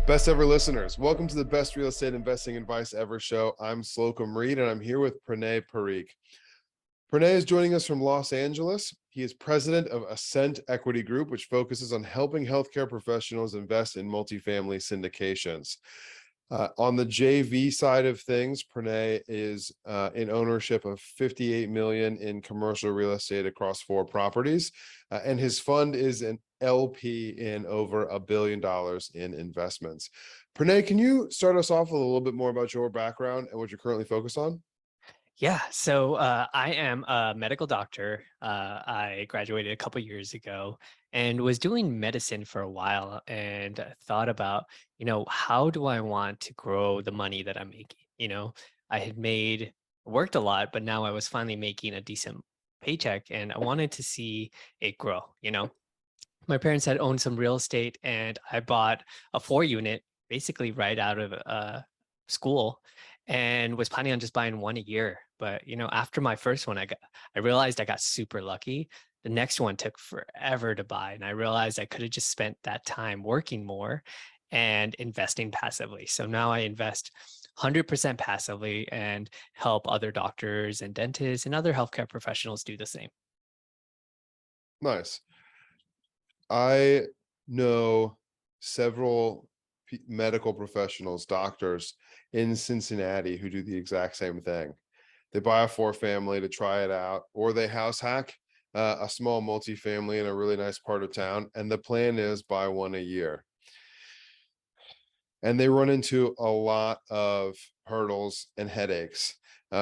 Best ever listeners, welcome to the best real estate investing advice ever show. I'm Slocum Reed and I'm here with Pranay Parikh. Pranay is joining us from Los Angeles. He is president of Ascent Equity Group, which focuses on helping healthcare professionals invest in multifamily syndications. On the JV side of things, Pranay is in ownership of 58 million in commercial real estate across 4 properties, and his fund is an LP in over $1 billion in investments. Pranay, can you start us off with a little bit more about your background and what you're currently focused on? Yeah, so I am a medical doctor. I graduated a couple years ago and was doing medicine for a while and thought about, how do I want to grow the money that I'm making? I had worked a lot, but now I was finally making a decent paycheck and I wanted to see it grow. My parents had owned some real estate and I bought a 4 unit basically right out of school and was planning on just buying one a year. But after my first one, I realized I got super lucky. The next one took forever to buy. And I realized I could have just spent that time working more and investing passively. So now I invest 100% passively and help other doctors and dentists and other healthcare professionals do the same. Nice. I know several medical professionals, doctors in Cincinnati who do the exact same thing. They buy a 4 family to try it out, or they house hack a small multifamily in a really nice part of town. And the plan is buy one a year. And they run into a lot of hurdles and headaches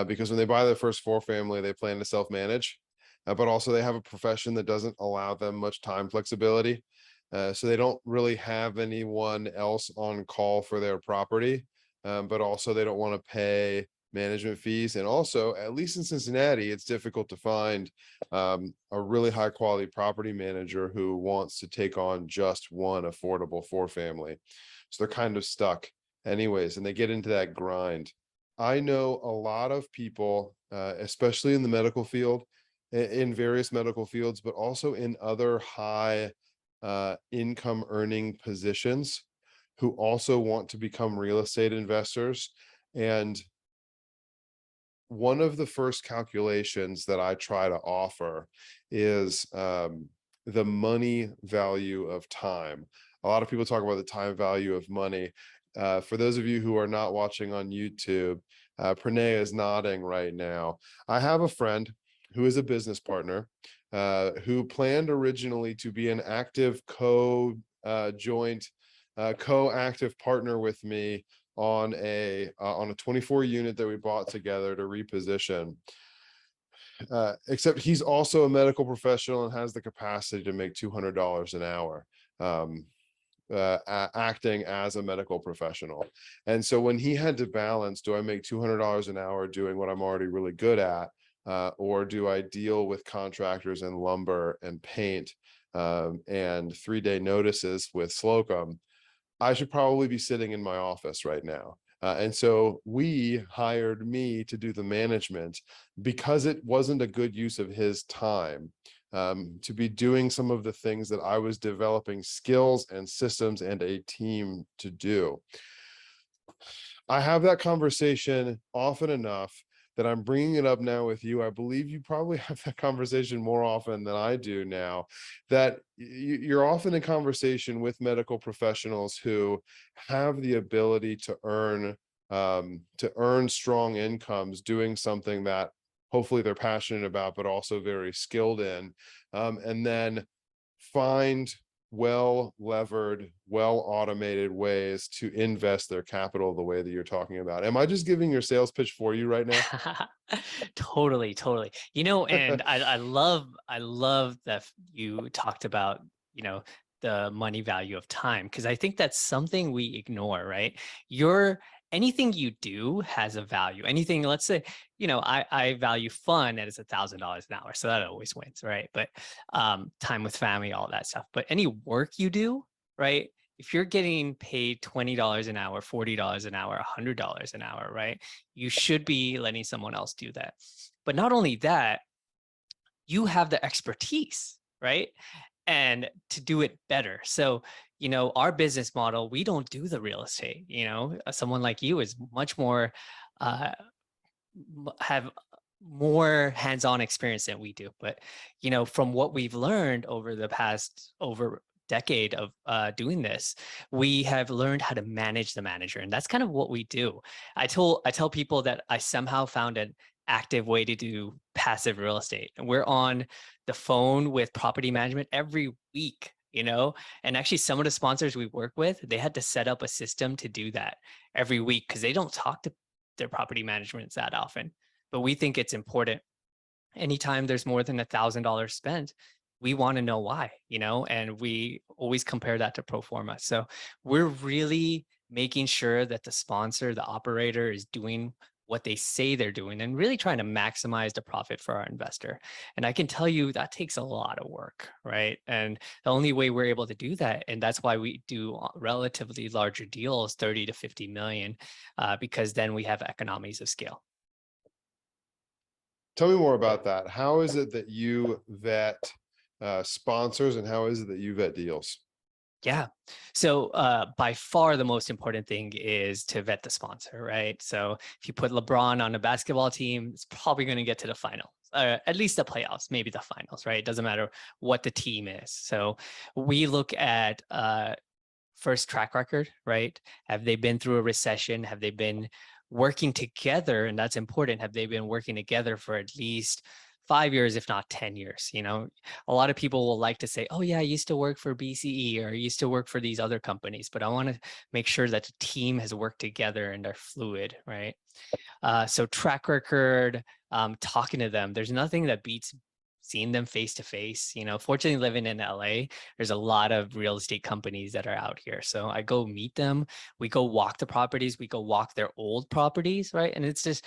because when they buy their first 4 family, they plan to self-manage, but also they have a profession that doesn't allow them much time flexibility. So they don't really have anyone else on call for their property, but also they don't want to pay management fees. And also, at least in Cincinnati, it's difficult to find a really high quality property manager who wants to take on just one affordable 4 family. So they're kind of stuck anyways, and they get into that grind. I know a lot of people, especially in the medical field, in various medical fields, but also in other high income earning positions who also want to become real estate investors. And one of the first calculations that I try to offer is the money value of time. A lot of people talk about the time value of money. For those of you who are not watching on YouTube, Pranay is nodding right now. I have a friend who is a business partner who planned originally to be an active joint co-active partner with me on a 24 unit that we bought together to reposition. Except he's also a medical professional and has the capacity to make $200 an hour. Acting as a medical professional. And so when he had to balance, do I make $200 an hour doing what I'm already really good at, or do I deal with contractors and lumber and paint and 3-day notices with Slocum? I should probably be sitting in my office right now. And so we hired me to do the management because it wasn't a good use of his time to be doing some of the things that I was developing skills and systems and a team to do. I have that conversation often enough that I'm bringing it up now with you. I believe you probably have that conversation more often than I do now, that you're often in conversation with medical professionals who have the ability to earn strong incomes doing something that hopefully they're passionate about, but also very skilled in, and then find well levered, well automated ways to invest their capital the way that you're talking about. Am I just giving your sales pitch for you right now? Totally, totally. And I love that you talked about, the money value of time, because I think that's something we ignore, right? Your Anything you do has a value. Anything, let's say, I value fun as $1,000 an hour. So that always wins, right? But time with family, all that stuff. But any work you do, right? If you're getting paid $20 an hour, $40 an hour, $100 an hour, right? You should be letting someone else do that. But not only that, you have the expertise, right? and to do it better. So, our business model, we don't do the real estate. Someone like you is much more uh, have more hands-on experience than we do. But from what we've learned over the past over decade of doing this, we have learned how to manage the manager, and that's kind of what we do. I tell people that I somehow found an active way to do passive real estate, and we're on the phone with property management every week. And actually, some of the sponsors we work with, they had to set up a system to do that every week because they don't talk to their property managements that often. But we think it's important. Anytime there's more than $1,000 spent, we want to know why, and we always compare that to pro forma. So we're really making sure that the sponsor, the operator is doing what they say they're doing and really trying to maximize the profit for our investor. And I can tell you that takes a lot of work, right? And the only way we're able to do that, and that's why we do relatively larger deals, 30 to 50 million, because then we have economies of scale. Tell me more about that. How is it that you vet sponsors, and how is it that you vet deals? Yeah. So by far the most important thing is to vet the sponsor, right? So if you put LeBron on a basketball team, it's probably going to get to the final, at least the playoffs, maybe the finals, right? It doesn't matter what the team is. So we look at first track record, right? Have they been through a recession? Have they been working together? And that's important. Have they been working together for at least 5 years, if not 10 years? A lot of people will like to say, oh, yeah, I used to work for BCE or I used to work for these other companies, but I want to make sure that the team has worked together and they're fluid, right? So track record, talking to them, there's nothing that beats seeing them face to face. Fortunately, living in LA, there's a lot of real estate companies that are out here. So I go meet them. We go walk the properties. We go walk their old properties, right? And it's just,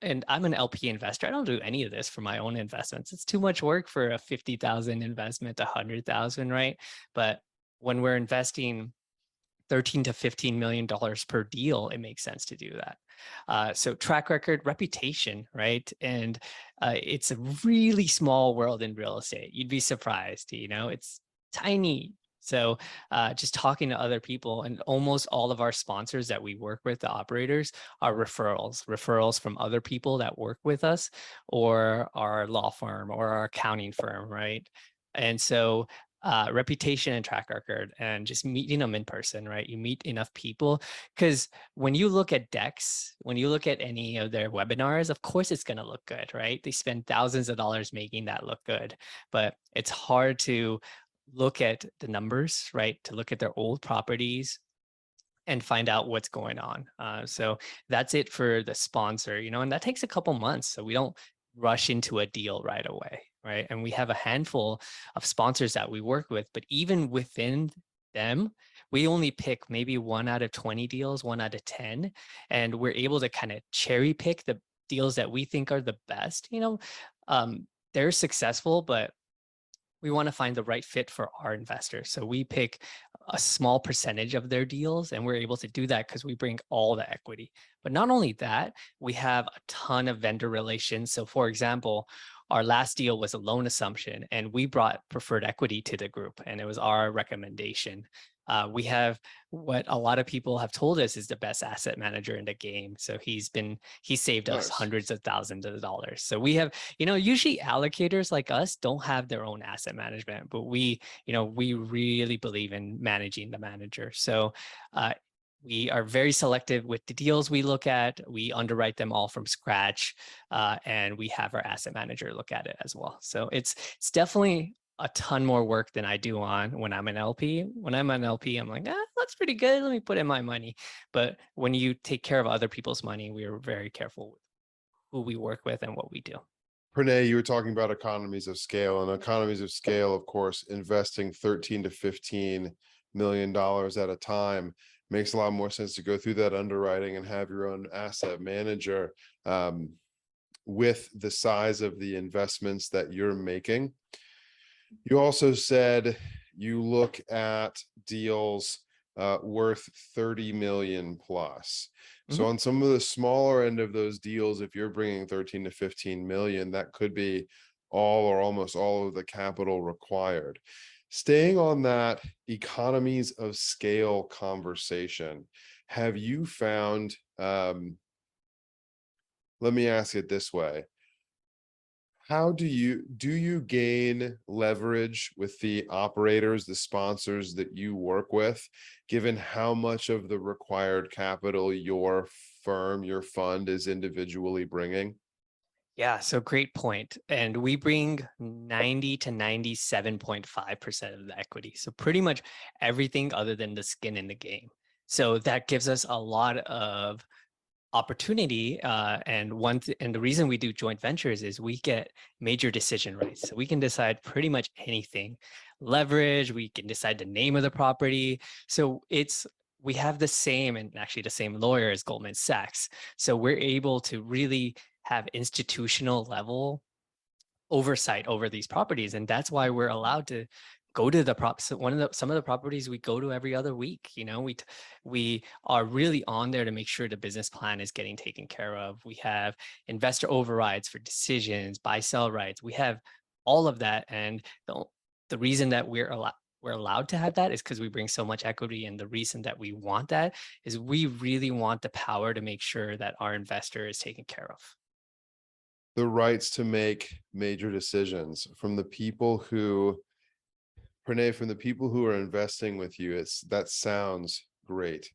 and I'm an LP investor. I don't do any of this for my own investments. It's too much work for a 50,000 investment, 100,000, right? But when we're investing 13 to $15 million per deal, it makes sense to do that. So track record, reputation, right? And it's a really small world in real estate. You'd be surprised, it's tiny. So just talking to other people, and almost all of our sponsors that we work with, the operators, are referrals from other people that work with us, or our law firm or our accounting firm, right? And so reputation and track record, and just meeting them in person, right? You meet enough people, because when you look at decks, when you look at any of their webinars, of course it's going to look good, right? They spend thousands of dollars making that look good, but it's hard to look at the numbers, right? To look at their old properties and find out what's going on. So that's it for the sponsor, and that takes a couple months. So we don't rush into a deal right away, right? And we have a handful of sponsors that we work with, but even within them, we only pick maybe 1 out of 20 deals, 1 out of 10, and we're able to kind of cherry pick the deals that we think are the best. They're successful, but we want to find the right fit for our investors. So we pick a small percentage of their deals, and we're able to do that because we bring all the equity. But not only that, we have a ton of vendor relations. So for example, our last deal was a loan assumption, and we brought preferred equity to the group, and it was our recommendation. We have what a lot of people have told us is the best asset manager in the game. So he saved us Nice. hundreds of thousands of dollars. So we have, usually allocators like us don't have their own asset management, but we really believe in managing the manager. So we are very selective with the deals we look at. We underwrite them all from scratch, and we have our asset manager look at it as well. So it's definitely a ton more work than I do on when I'm an LP. When I'm an LP, I'm like, that's pretty good. Let me put in my money. But when you take care of other people's money, we are very careful with who we work with and what we do. Pranay, you were talking about economies of scale, and economies of scale, of course, investing 13 to $15 million at a time makes a lot more sense to go through that underwriting and have your own asset manager with the size of the investments that you're making. You also said you look at deals worth 30 million plus. So Mhm. on some of the smaller end of those deals, if you're bringing 13 to 15 million, that could be all or almost all of the capital required. Staying on that economies of scale conversation, have you found, let me ask it this way. How do you gain leverage with the operators, the sponsors that you work with, given how much of the required capital your firm, your fund is individually bringing? Yeah, so great point. And we bring 90 to 97.5% of the equity. So pretty much everything other than the skin in the game. So that gives us a lot of opportunity. And the reason we do joint ventures is we get major decision rights. So we can decide pretty much anything. Leverage, we can decide the name of the property. So we have the same, and actually the same lawyer as Goldman Sachs. So we're able to really have institutional level oversight over these properties, and that's why we're allowed to go to the props. Some of the properties we go to every other week. We are really on there to make sure the business plan is getting taken care of. We have investor overrides for decisions, buy sell rights. We have all of that, and the reason that we're allowed to have that is because we bring so much equity. And the reason that we want that is we really want the power to make sure that our investor is taken care of. The rights to make major decisions from the people who, Pranay, from the people who are investing with you, that sounds great.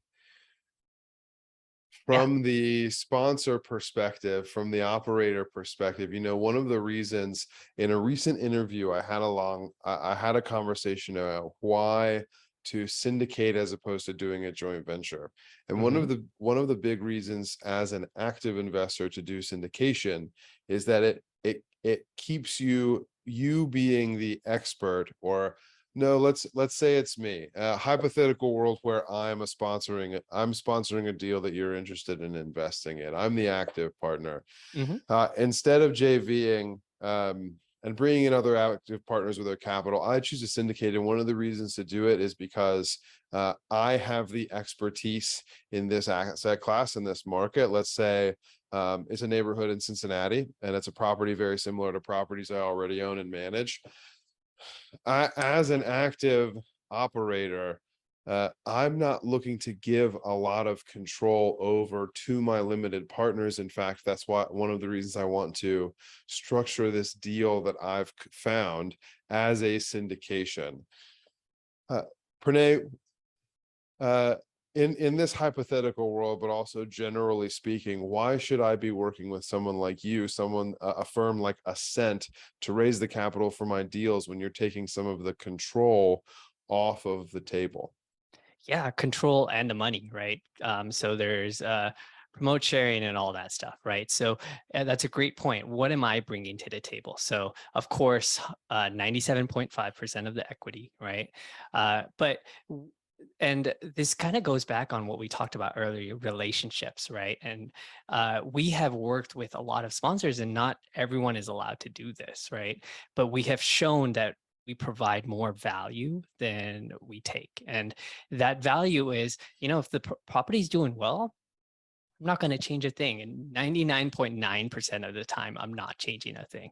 Yeah. From the sponsor perspective, from the operator perspective, one of the reasons in a recent interview I had a conversation about why to syndicate as opposed to doing a joint venture. And one Hmm. of the big reasons as an active investor to do syndication is that it keeps you being the expert. Or no, let's say it's me. A hypothetical world where I'm sponsoring a deal that you're interested in investing in. I'm the active partner. Hmm. Instead of JVing and bringing in other active partners with their capital, I choose to syndicate. And one of the reasons to do it is because I have the expertise in this asset class, in this market. Let's say it's a neighborhood in Cincinnati, and it's a property very similar to properties I already own and manage. As an active operator, I'm not looking to give a lot of control over to my limited partners. In fact, that's why one of the reasons I want to structure this deal that I've found as a syndication. Uh, Pranay, uh, in this hypothetical world, but also generally speaking, why should I be working with someone like you, a firm like Ascent, to raise the capital for my deals when you're taking some of the control off of the table? Yeah, control and the money, right? So there's promote sharing and all that stuff, right? So that's a great point. What am I bringing to the table? So of course, 97.5% of the equity, right? But and this kind of goes back on what we talked about earlier, relationships, right? And we have worked with a lot of sponsors, and not everyone is allowed to do this, right? But we have shown that we provide more value than we take. And that value is, if the property is doing well, I'm not going to change a thing. And 99.9% of the time, I'm not changing a thing.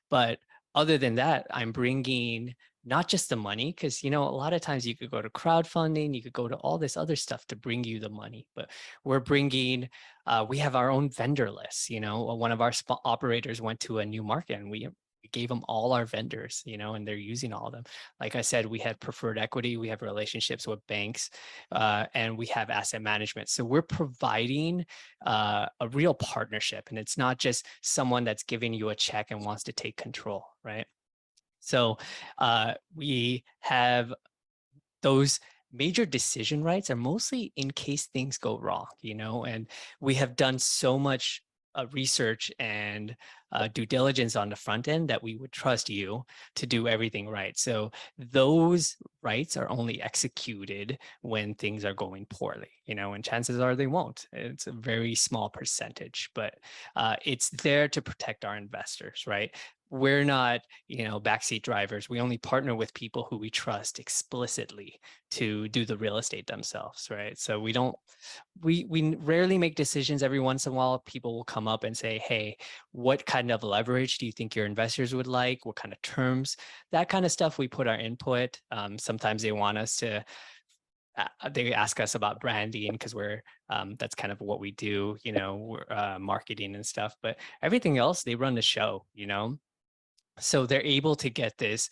But other than that, I'm bringing not just the money, because, a lot of times you could go to crowdfunding, you could go to all this other stuff to bring you the money. But we have our own vendor list. One of our operators went to a new market, and we gave them all our vendors, and they're using all of them. Like I said, we have preferred equity, we have relationships with banks, and we have asset management. So we're providing a real partnership, and it's not just someone that's giving you a check and wants to take control, right? So we have those major decision rights are mostly in case things go wrong, and we have done so much research and due diligence on the front end that we would trust you to do everything right. So those rights are only executed when things are going poorly, and chances are they won't. It's a very small percentage, but it's there to protect our investors, right? we're not, backseat drivers. We only partner with people who we trust explicitly to do the real estate themselves, right? So we don't, we rarely make decisions. Every once in a while, people will come up and say, "Hey, what kind of leverage do you think your investors would like? What kind of terms?" That kind of stuff. We put our input. Sometimes they want us to. They ask us about branding because we're that's kind of what we do. We're marketing and stuff. But everything else, they run the show. So they're able to get this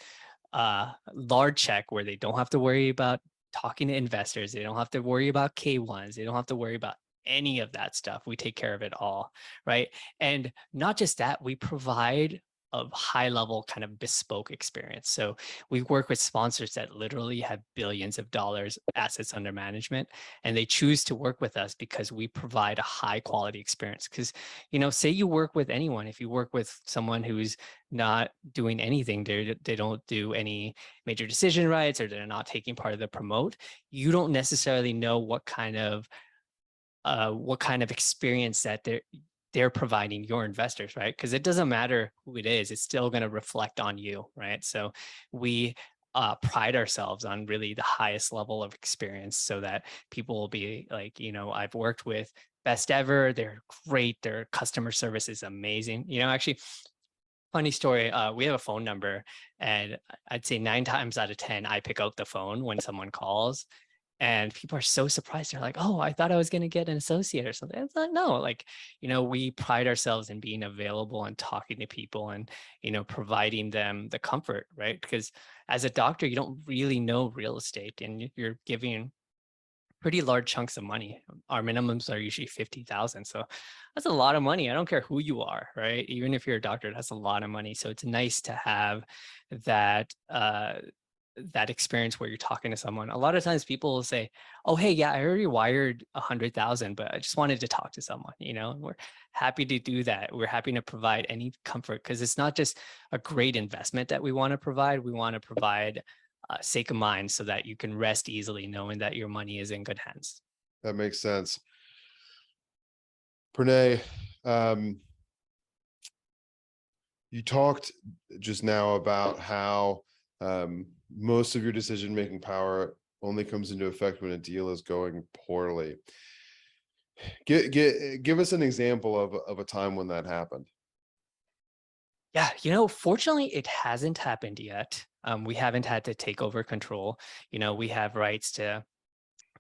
large check where they don't have to worry about talking to investors. They don't have to worry about K1s. They don't have to worry about any of that stuff. We take care of it all, right? And not just that, we provide a high level kind of bespoke experience. So we work with sponsors that literally have billions of dollars assets under management, and they choose to work with us because we provide a high quality experience. Because, say you work with anyone, if you work with someone who's not doing anything, they don't do any major decision rights, or they're not taking part of the promote, you don't necessarily know what kind of experience that they're providing your investors, right? Because it doesn't matter who it is, it's still going to reflect on you, right? So we pride ourselves on really the highest level of experience, so that people will be like, I've worked with best ever, they're great, their customer service is amazing. Actually, funny story, we have a phone number, and I'd say 9 times out of 10, I pick up the phone when someone calls, and people are so surprised. They're like, "Oh, I thought I was going to get an associate or something." It's like, no, like, we pride ourselves in being available and talking to people, and, providing them the comfort, right? Because as a doctor, you don't really know real estate, and you're giving pretty large chunks of money. Our minimums are usually 50,000. So that's a lot of money. I don't care who you are, right? Even if you're a doctor, that's a lot of money. So it's nice to have that that experience where you're talking to someone. A lot of times people will say, "Oh, hey, yeah, I already wired 100,000, but I just wanted to talk to someone." And we're happy to do that. We're happy to provide any comfort, because it's not just a great investment that we want to provide. We want to provide sake of mind, so that you can rest easily knowing that your money is in good hands. That makes sense. Pranay, um, you talked just now about how most of your decision-making power only comes into effect when a deal is going poorly. Give us an example of a time when that happened. Yeah, fortunately, it hasn't happened yet. We haven't had to take over control. We have rights to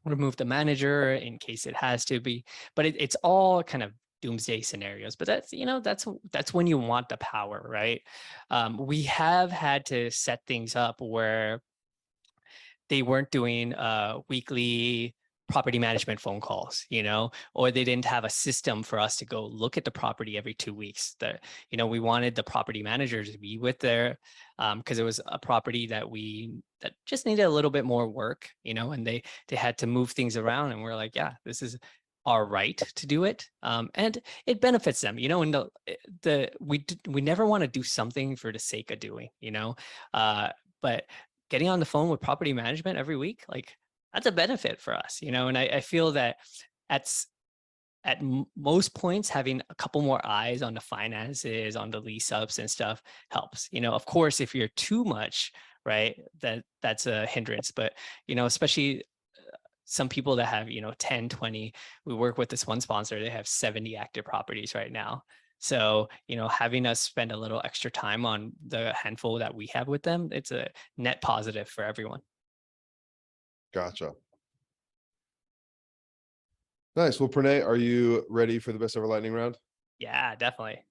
remove the manager in case it has to be, but it's all kind of doomsday scenarios. But that's when you want the power, right? We have had to set things up where they weren't doing weekly property management phone calls, or they didn't have a system for us to go look at the property every 2 weeks. That, we wanted the property managers to be with there, because it was a property that just needed a little bit more work, and they had to move things around, and we're like, yeah, this is our right to do it, and it benefits them, and we never want to do something for the sake of doing, but getting on the phone with property management every week, like, that's a benefit for us, and I feel that at most points, having a couple more eyes on the finances, on the lease ups and stuff helps. Of course, if you're too much, right, that's a hindrance. But especially some people that have 10, 20. We work with this one sponsor, they have 70 active properties right now. So having us spend a little extra time on the handful that we have with them, it's a net positive for everyone. Gotcha. Nice. Well, Pranay, are you ready for the best ever lightning round? Yeah, definitely.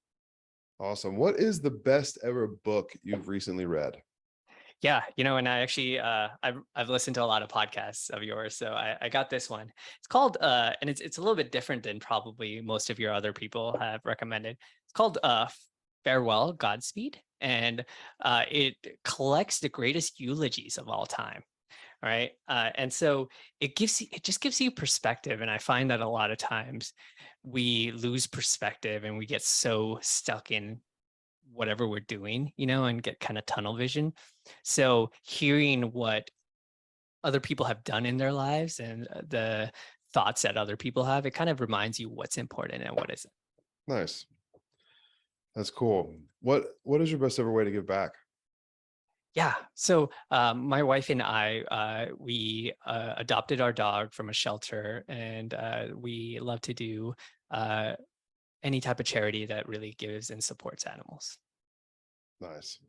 Awesome. What is the best ever book you've recently read? Yeah, and I actually I've listened to a lot of podcasts of yours, so I got this one. It's called and it's a little bit different than probably most of your other people have recommended. It's called Farewell, Godspeed, and it collects the greatest eulogies of all time. Right. And so it just gives you perspective. And I find that a lot of times we lose perspective and we get so stuck in whatever we're doing, and get kind of tunnel vision. So hearing what other people have done in their lives, and the thoughts that other people have, it kind of reminds you what's important and what isn't. Nice. That's cool. What is your best ever way to give back? Yeah. So my wife and I, we adopted our dog from a shelter, and we love to do uh, any type of charity that really gives and supports animals. Nice.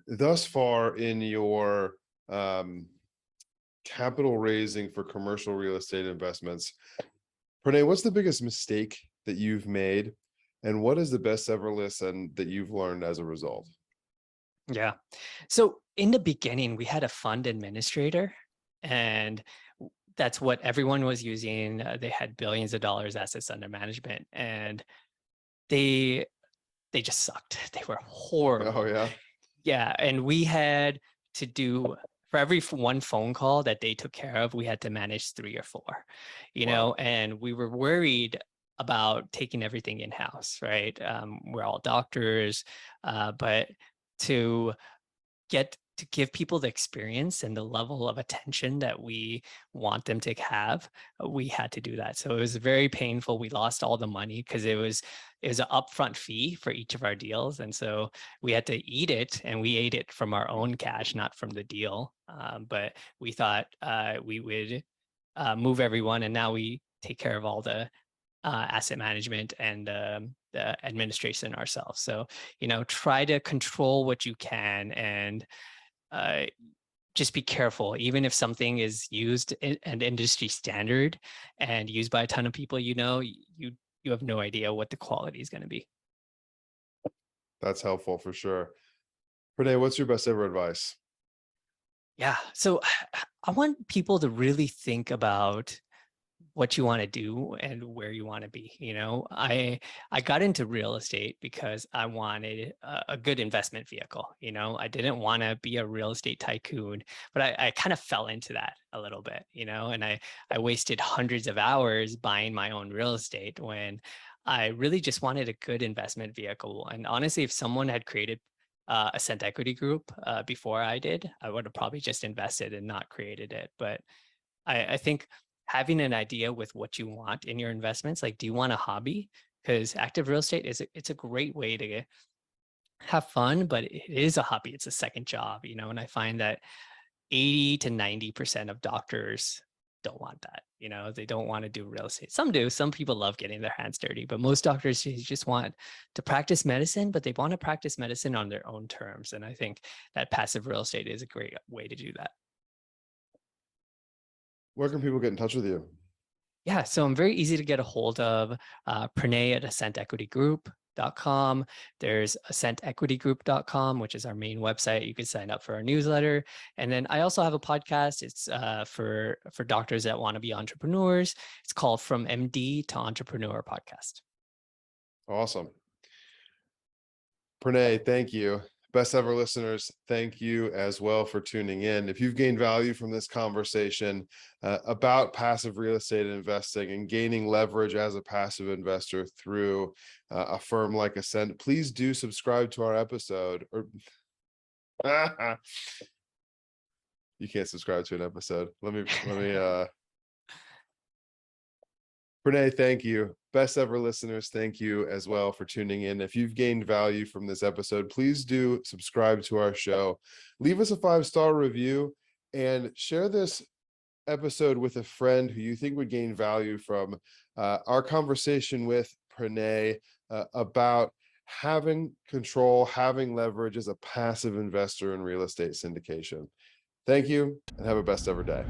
Thus far in your um, capital raising for commercial real estate investments, Pranay, what's the biggest mistake that you've made, and what is the best ever lesson that you've learned as a result? Yeah. So in the beginning, we had a fund administrator, and that's what everyone was using. They had billions of dollars assets under management, and they they just sucked. They were Oh horrible. yeah. Yeah, and we had to do for every one phone call that they took care of, we had to manage 3 or 4, Wow. and we were worried about taking everything in-house, right? We're all doctors, but to give people the experience and the level of attention that we want them to have, we had to do that. So it was very painful. We lost all the money because it was an upfront fee for each of our deals, and so we had to eat it, and we ate it from our own cash, not from the deal. But we thought we would move everyone, and now we take care of all the asset management and the administration ourselves. So try to control what you can, and uh, just be careful. Even if something is used and industry standard and used by a ton of people, you have no idea what the quality is going to be. That's helpful for sure. Pranay, what's your best ever advice? Yeah. So I want people to really think about what you want to do and where you want to be. I got into real estate because I wanted a good investment vehicle. I didn't want to be a real estate tycoon, but I kind of fell into that a little bit, and I wasted hundreds of hours buying my own real estate when I really just wanted a good investment vehicle. And honestly, if someone had created a Cent Equity Group before I did, I would have probably just invested and not created it. But I think having an idea with what you want in your investments, like, do you want a hobby? Because active real estate it's a great way to have fun, but it is a hobby. It's a second job, and I find that 80 to 90% of doctors don't want that. They don't want to do real estate. Some do. Some people love getting their hands dirty, but most doctors just want to practice medicine, but they want to practice medicine on their own terms. And I think that passive real estate is a great way to do that. Where can people get in touch with you? Yeah, so I'm very easy to get a hold of. Pranay at ascentequitygroup.com. There's ascentequitygroup.com, which is our main website. You can sign up for our newsletter. And then I also have a podcast. It's for doctors that want to be entrepreneurs. It's called From MD to Entrepreneur Podcast. Awesome. Pranay, thank you. Best ever listeners, thank you as well for tuning in. If you've gained value from this conversation about passive real estate investing and gaining leverage as a passive investor through a firm like Ascent, please do subscribe to our episode. Or you can't subscribe to an episode. Let me Pranay, thank you. Best ever listeners, thank you as well for tuning in. If you've gained value from this episode, please do subscribe to our show. Leave us a 5-star review and share this episode with a friend who you think would gain value from our conversation with Pranay about having control, having leverage as a passive investor in real estate syndication. Thank you and have a best ever day.